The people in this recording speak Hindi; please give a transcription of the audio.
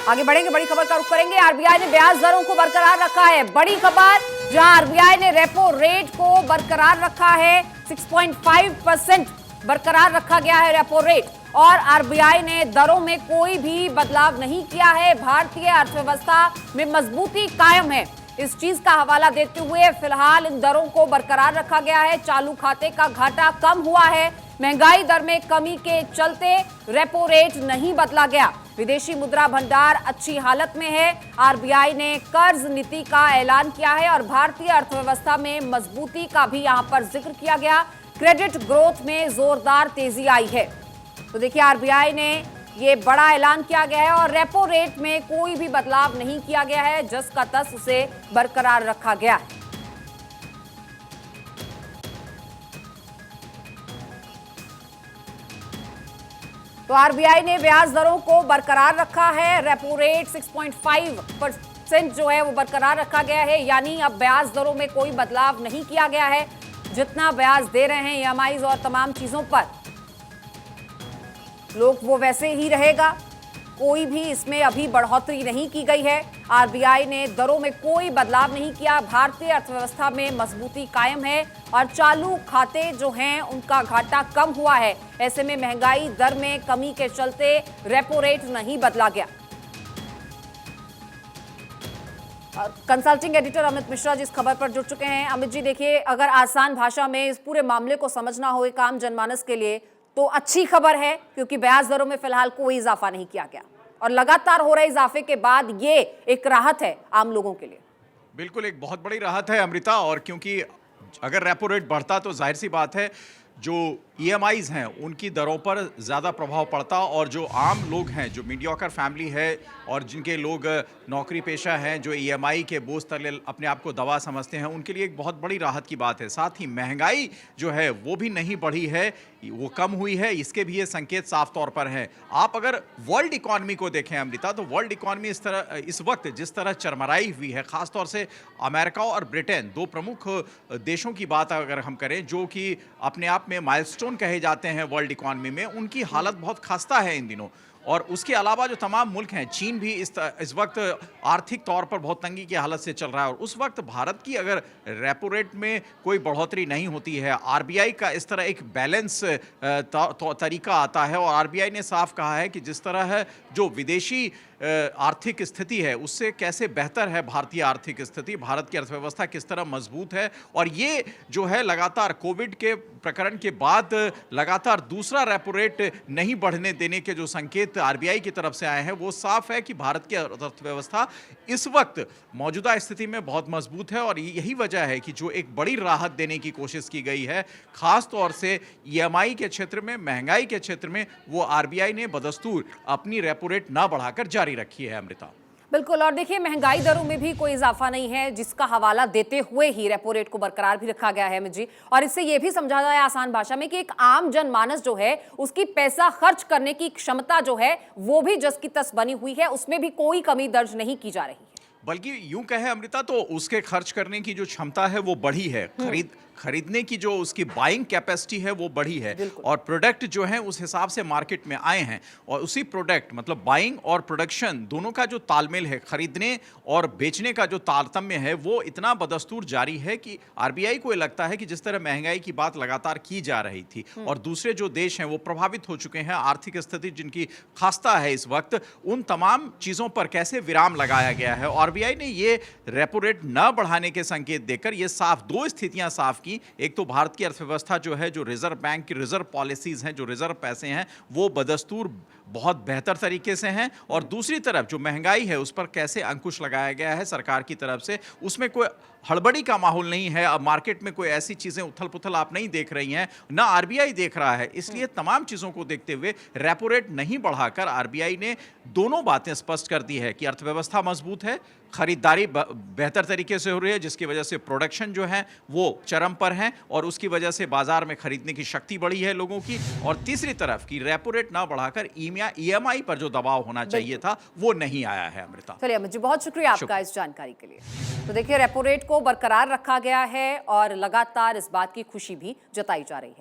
आगे बढ़ेंगे, बड़ी खबर का रुख करेंगे। आरबीआई ने ब्याज दरों को बरकरार रखा है। बड़ी खबर, जहां आरबीआई ने रेपो रेट को बरकरार रखा है। 6.5% बरकरार रखा गया है रेपो रेट, और आरबीआई ने दरों में कोई भी बदलाव नहीं किया है। भारतीय अर्थव्यवस्था में मजबूती कायम है, इस चीज का हवाला देते हुए फिलहाल इन दरों को बरकरार रखा गया है। चालू खाते का घाटा कम हुआ है। महंगाई दर में कमी के चलते रेपो रेट नहीं बदला गया। विदेशी मुद्रा भंडार अच्छी हालत में है। आरबीआई ने कर्ज नीति का ऐलान किया है और भारतीय अर्थव्यवस्था में मजबूती का भी यहां पर जिक्र किया गया। क्रेडिट ग्रोथ में जोरदार तेजी आई है। तो देखिए, आरबीआई ने ये बड़ा ऐलान किया गया है और रेपो रेट में कोई भी बदलाव नहीं किया गया है। जस का तस उसे बरकरार रखा गया है। तो आरबीआई ने ब्याज दरों को बरकरार रखा है। रेपो रेट 6.5% जो है वो बरकरार रखा गया है, यानी अब ब्याज दरों में कोई बदलाव नहीं किया गया है। जितना ब्याज दे रहे हैं ईएमआईज और तमाम चीजों पर, लोग वो वैसे ही रहेगा। कोई भी इसमें अभी बढ़ोतरी नहीं की गई है। आरबीआई ने दरों में कोई बदलाव नहीं किया। भारतीय अर्थव्यवस्था में मजबूती कायम है और चालू खाते जो हैं उनका घाटा कम हुआ है। ऐसे में महंगाई दर में कमी के चलते रेपो रेट नहीं बदला गया। कंसल्टिंग एडिटर अमित मिश्रा जी इस खबर पर जुड़ चुके हैं। अमित जी, देखिए, अगर आसान भाषा में इस पूरे मामले को समझना हो एक आम जनमानस के लिए, तो अच्छी खबर है क्योंकि ब्याज दरों में फिलहाल कोई इजाफा नहीं किया गया और लगातार हो रहे इजाफे के बाद ये एक राहत है आम लोगों के लिए। बिल्कुल एक बहुत बड़ी राहत है अमृता, और क्योंकि अगर रेपो रेट बढ़ता तो जाहिर सी बात है जो ईएमआईज हैं उनकी दरों पर ज़्यादा प्रभाव पड़ता, और जो आम लोग हैं, जो मीडियोकर फैमिली है और जिनके लोग नौकरी पेशा हैं, जो ईएमआई के बोझ तले अपने आप को दबा समझते हैं, उनके लिए एक बहुत बड़ी राहत की बात है। साथ ही महंगाई जो है वो भी नहीं बढ़ी है, वो कम हुई है, इसके भी ये संकेत साफ तौर पर हैं। आप अगर वर्ल्ड इकॉनमी को देखें अमृता, तो वर्ल्ड इकॉनमी इस वक्त जिस तरह चरमराई हुई है, खासतौर से अमेरिका और ब्रिटेन, दो प्रमुख देशों की बात अगर हम करें जो कि अपने आप में माइलस्टोन कहे जाते हैं वर्ल्ड इकॉनमी में, उनकी हालत बहुत खस्ता है इन दिनों। और उसके अलावा जो तमाम मुल्क हैं, चीन भी इस वक्त आर्थिक तौर पर बहुत तंगी की हालत से चल रहा है। और उस वक्त भारत की अगर रेपो रेट में कोई बढ़ोतरी नहीं होती है, आरबीआई का इस तरह एक बैलेंस तरीका आता है, और आरबीआई ने साफ कहा है कि जिस तरह है जो विदेशी आर्थिक स्थिति है उससे कैसे बेहतर है भारतीय आर्थिक स्थिति, भारत की अर्थव्यवस्था किस तरह मजबूत है। और ये जो है लगातार कोविड के प्रकरण के बाद लगातार दूसरा रेपो रेट नहीं बढ़ने देने के जो संकेत आरबीआई की तरफ से आए हैं, वो साफ है कि भारत की अर्थव्यवस्था इस वक्त मौजूदा स्थिति में बहुत मजबूत है। और यही वजह है कि जो एक बड़ी राहत देने की कोशिश की गई है, खास तौर से ईएमआई के क्षेत्र में, महंगाई के क्षेत्र में, वो आरबीआई ने बदस्तूर अपनी रेपो रेट ना बढ़ाकर जारी रखी है अमृता। बिल्कुल, और देखिए, महंगाई दरों में भी कोई इजाफा नहीं है, जिसका हवाला देते हुए ही रेपो रेट को बरकरार भी रखा गया है अमित जी। और इससे यह भी समझा जाए आसान भाषा में कि एक आम जनमानस जो है उसकी पैसा खर्च करने की क्षमता जो है वो भी जस की तस बनी हुई है, उसमें भी कोई कमी दर्ज नहीं की जा रही है। बल्कि यूं कहे अमृता तो उसके खर्च करने की जो क्षमता है वो बढ़ी है, खरीदने की जो उसकी बाइंग कैपेसिटी है वो बढ़ी है, और प्रोडक्ट जो है उस हिसाब से मार्केट में आए हैं। और उसी प्रोडक्ट मतलब बाइंग और प्रोडक्शन दोनों का जो तालमेल है, खरीदने और बेचने का जो तारतम्य है, वो इतना बदस्तूर जारी है कि आरबीआई को लगता है कि जिस तरह महंगाई की बात लगातार की जा रही थी और दूसरे जो देश हैं वो प्रभावित हो चुके हैं, आर्थिक स्थिति जिनकी खस्ता है इस वक्त, उन तमाम चीज़ों पर कैसे विराम लगाया गया है। आरबीआई ने ये रेपो रेट न बढ़ाने के संकेत देकर ये साफ दो स्थितियां साफ की। एक तो भारत की अर्थव्यवस्था जो है, जो रिजर्व बैंक की रिजर्व पॉलिसीज हैं, जो रिजर्व पैसे हैं, वो बदस्तूर बहुत बेहतर तरीके से हैं, और दूसरी तरफ जो महंगाई है उस पर कैसे अंकुश लगाया गया है सरकार की तरफ से, उसमें कोई हड़बड़ी का माहौल नहीं है। अब मार्केट में कोई ऐसी चीजें उथल पुथल आप नहीं देख रही हैं, ना आरबीआई देख रहा है। इसलिए तमाम चीजों को देखते हुए रेपो रेट नहीं बढ़ाकर आरबीआई ने दोनों बातें स्पष्ट कर दी है कि अर्थव्यवस्था मजबूत है, खरीदारी बेहतर तरीके से हो रही है, जिसकी वजह से प्रोडक्शन जो है वो चरम पर है, और उसकी वजह से बाजार में खरीदने की शक्ति बढ़ी है लोगों की। और तीसरी तरफ की रेपो रेट ना बढ़ाकर ईएमआई पर जो दबाव होना चाहिए था वो नहीं आया है अमृता। चलिए अमित जी, बहुत शुक्रिया आपका इस जानकारी के लिए। तो देखिए, रेपो रेट को बरकरार रखा गया है और लगातार इस बात की खुशी भी जताई जा रही है।